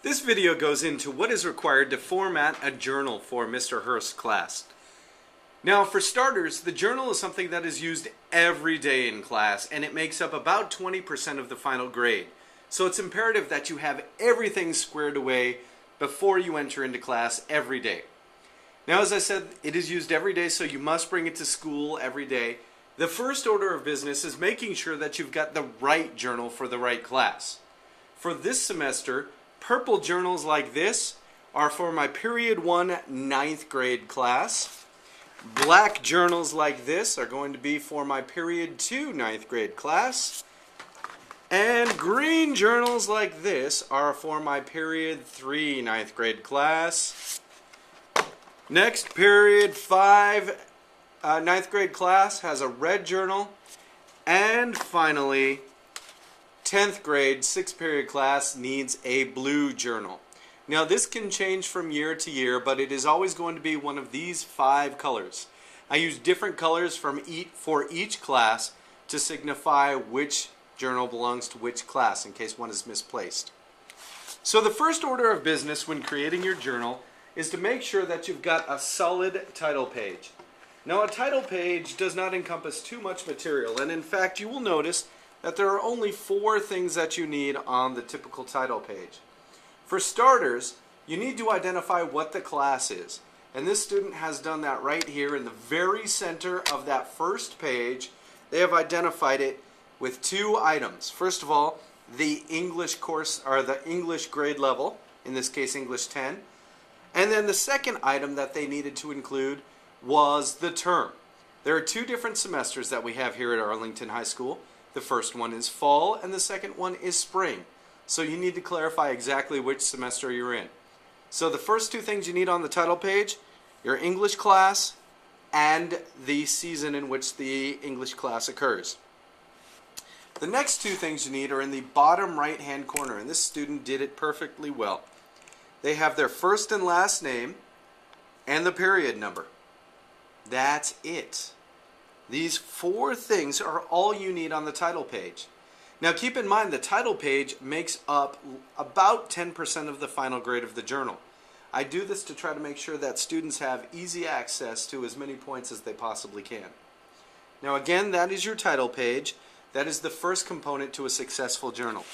This video goes into what is required to format a journal for Misterhurst class. Now, for starters, the journal is something that is used every day in class, and it makes up about 20% of the final grade. So it's imperative that you have everything squared away before you enter into class every day. Now, as I said, it is used every day, so you must bring it to school every day. The first order of business is making sure that you've got the right journal for the right class. For this semester, purple journals like this are for my Period 1 9th grade class. Black journals like this are going to be for my Period 2 9th grade class. And green journals like this are for my Period 3 9th grade class. Next, Period 5 9th grade class has a red journal. And finally, 10th grade 6th period class needs a blue journal. Now this can change from year to year, but it is always going to be one of these 5 colors. I use different colors for each class to signify which journal belongs to which class in case one is misplaced. So the first order of business when creating your journal is to make sure that you've got a solid title page. Now a title page does not encompass too much material, and in fact you will notice that there are only 4 things that you need on the typical title page. For starters, you need to identify what the class is. And this student has done that right here in the very center of that first page. They have identified it with 2 items. First of all, the English course, or the English grade level, in this case English 10. And then the second item that they needed to include was the term. There are 2 different semesters that we have here at Arlington High School. The first one is fall and the second one is spring. So you need to clarify exactly which semester you're in. So the first 2 things you need on the title page, your English class and the season in which the English class occurs. The next 2 things you need are in the bottom right hand corner, and this student did it perfectly well. They have their first and last name and the period number. That's it. These 4 things are all you need on the title page. Now keep in mind the title page makes up about 10% of the final grade of the journal. I do this to try to make sure that students have easy access to as many points as they possibly can. Now again, that is your title page. That is the first component to a successful journal.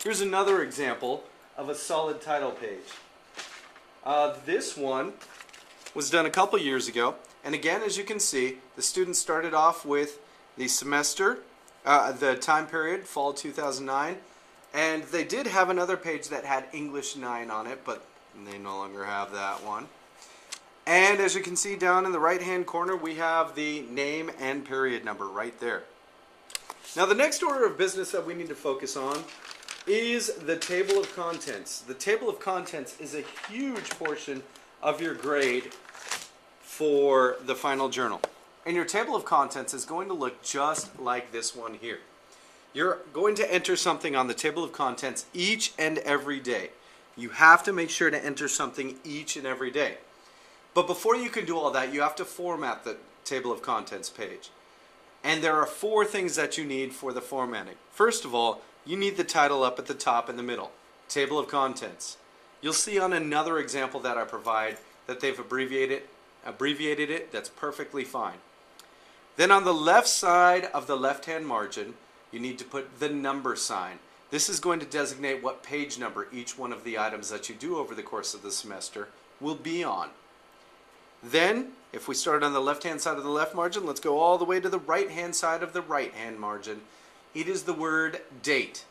Here's another example of a solid title page. This one was done a couple years ago. And again, as you can see, the students started off with the semester, the time period, fall 2009, and they did have another page that had English 9 on it, but they no longer have that one. And as you can see down in the right-hand corner, we have the name and period number right there. Now the next order of business that we need to focus on is the table of contents. The table of contents is a huge portion of your grade for the final journal. And your table of contents is going to look just like this one here. You're going to enter something on the table of contents each and every day. You have to make sure to enter something each and every day. But before you can do all that, you have to format the table of contents page. And there are 4 things that you need for the formatting. First of all, you need the title up at the top in the middle. Table of contents. You'll see on another example that I provide that they've abbreviated it. That's perfectly fine. Then on the left side of the left-hand margin, you need to put the number sign. This is going to designate what page number each one of the items that you do over the course of the semester will be on. Then, if we start on the left-hand side of the left margin, let's go all the way to the right-hand side of the right-hand margin. It is the word date.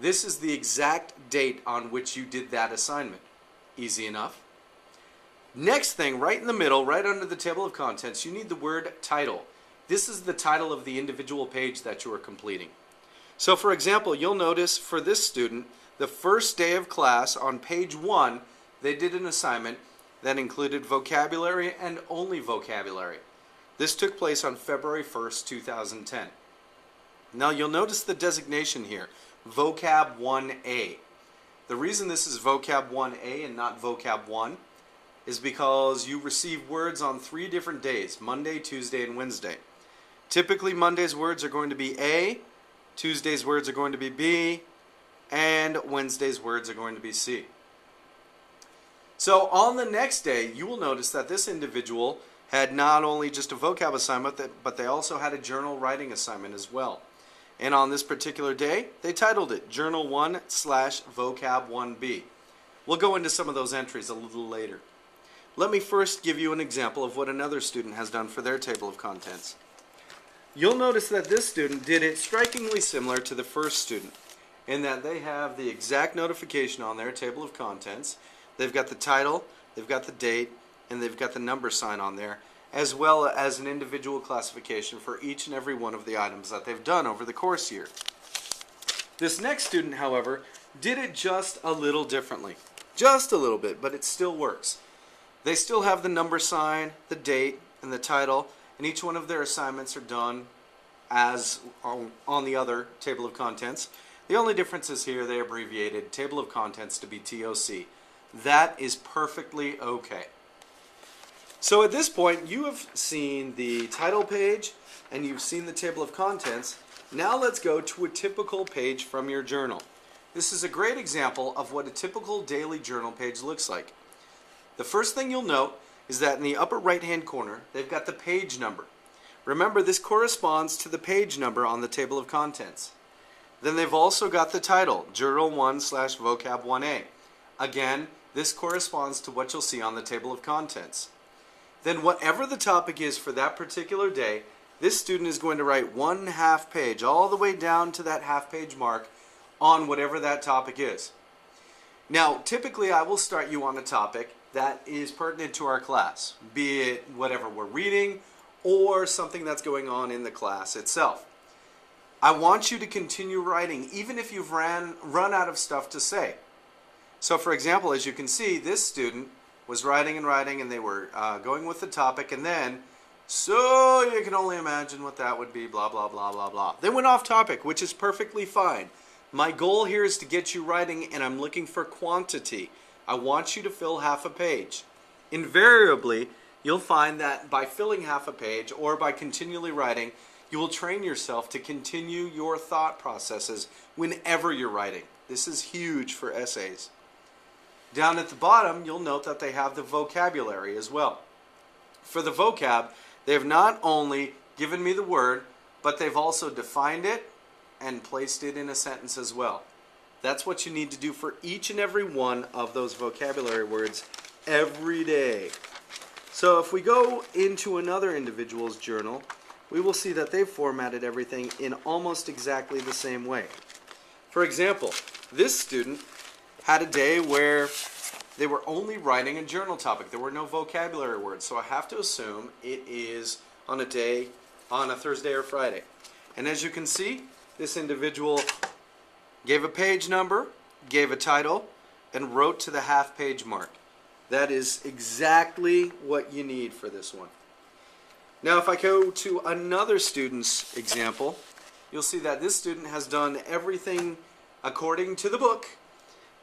This is the exact date on which you did that assignment. Easy enough. Next thing, right in the middle, right under the table of contents, you need the word title. This is the title of the individual page that you are completing. So for example, you'll notice for this student, the first day of class on page 1, they did an assignment that included vocabulary and only vocabulary. This took place on February 1st, 2010. Now you'll notice the designation here, Vocab 1A. The reason this is Vocab 1A and not Vocab 1 is because you receive words on 3 different days, Monday, Tuesday, and Wednesday. Typically Monday's words are going to be A, Tuesday's words are going to be B, and Wednesday's words are going to be C. So on the next day, you will notice that this individual had not only just a vocab assignment, but they also had a journal writing assignment as well. And on this particular day, they titled it Journal 1/Vocab 1B. We'll go into some of those entries a little later. Let me first give you an example of what another student has done for their table of contents. You'll notice that this student did it strikingly similar to the first student, in that they have the exact notification on their table of contents. They've got the title, they've got the date, and they've got the number sign on there, as well as an individual classification for each and every one of the items that they've done over the course year. This next student, however, did it just a little differently. Just a little bit, but it still works. They still have the number sign, the date, and the title, and each one of their assignments are done as on the other table of contents. The only difference is here they abbreviated table of contents to be TOC. That is perfectly okay. So at this point, you have seen the title page and you've seen the table of contents. Now let's go to a typical page from your journal. This is a great example of what a typical daily journal page looks like. The first thing you'll note is that in the upper right-hand corner, they've got the page number. Remember, this corresponds to the page number on the table of contents. Then they've also got the title, Journal 1/Vocab 1A. Again, this corresponds to what you'll see on the table of contents. Then whatever the topic is for that particular day, this student is going to write 1/2 page, all the way down to that half-page mark on whatever that topic is. Now, typically I will start you on a topic that is pertinent to our class, be it whatever we're reading or something that's going on in the class itself. I want you to continue writing even if you've run out of stuff to say. So for example, as you can see, this student was writing and writing, and they were going with the topic, and then, so you can only imagine what that would be, blah, blah, blah, blah, blah. They went off topic, which is perfectly fine. My goal here is to get you writing, and I'm looking for quantity. I want you to fill half a page. Invariably, you'll find that by filling half a page or by continually writing, you will train yourself to continue your thought processes whenever you're writing. This is huge for essays. Down at the bottom, you'll note that they have the vocabulary as well. For the vocab, they have not only given me the word, but they've also defined it and placed it in a sentence as well. That's what you need to do for each and every one of those vocabulary words every day. So if we go into another individual's journal, we will see that they've formatted everything in almost exactly the same way. For example, this student had a day where they were only writing a journal topic. There were no vocabulary words, so I have to assume it is on a day, on a Thursday or Friday. And as you can see, this individual gave a page number, gave a title, and wrote to the half-page mark. That is exactly what you need for this one. Now if I go to another student's example, you'll see that this student has done everything according to the book,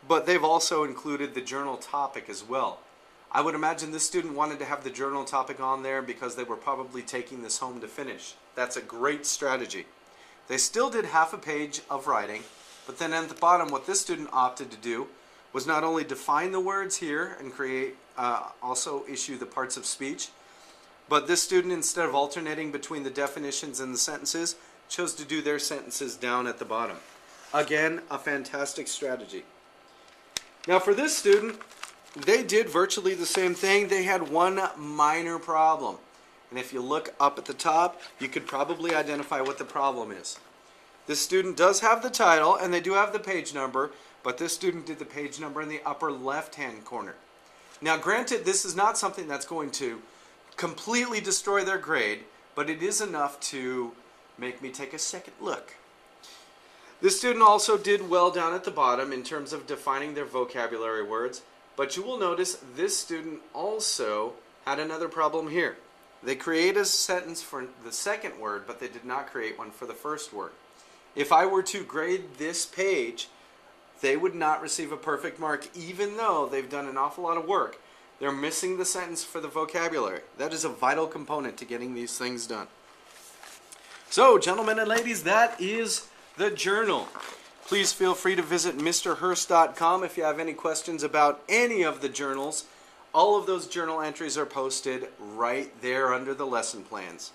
but they've also included the journal topic as well. I would imagine this student wanted to have the journal topic on there because they were probably taking this home to finish. That's a great strategy. They still did half a page of writing, but then at the bottom what this student opted to do was not only define the words here and create, also issue the parts of speech, but this student, instead of alternating between the definitions and the sentences, chose to do their sentences down at the bottom. Again, a fantastic strategy. Now for this student, they did virtually the same thing. They had one minor problem. And if you look up at the top, you could probably identify what the problem is. This student does have the title and they do have the page number, but this student did the page number in the upper left-hand corner. Now granted, this is not something that's going to completely destroy their grade, but it is enough to make me take a second look. This student also did well down at the bottom in terms of defining their vocabulary words, but you will notice this student also had another problem here. They created a sentence for the second word, but they did not create one for the first word. If I were to grade this page, they would not receive a perfect mark, even though they've done an awful lot of work. They're missing the sentence for the vocabulary. That is a vital component to getting these things done. So, gentlemen and ladies, that is the journal. Please feel free to visit Misterhurst.com if you have any questions about any of the journals. All of those journal entries are posted right there under the lesson plans.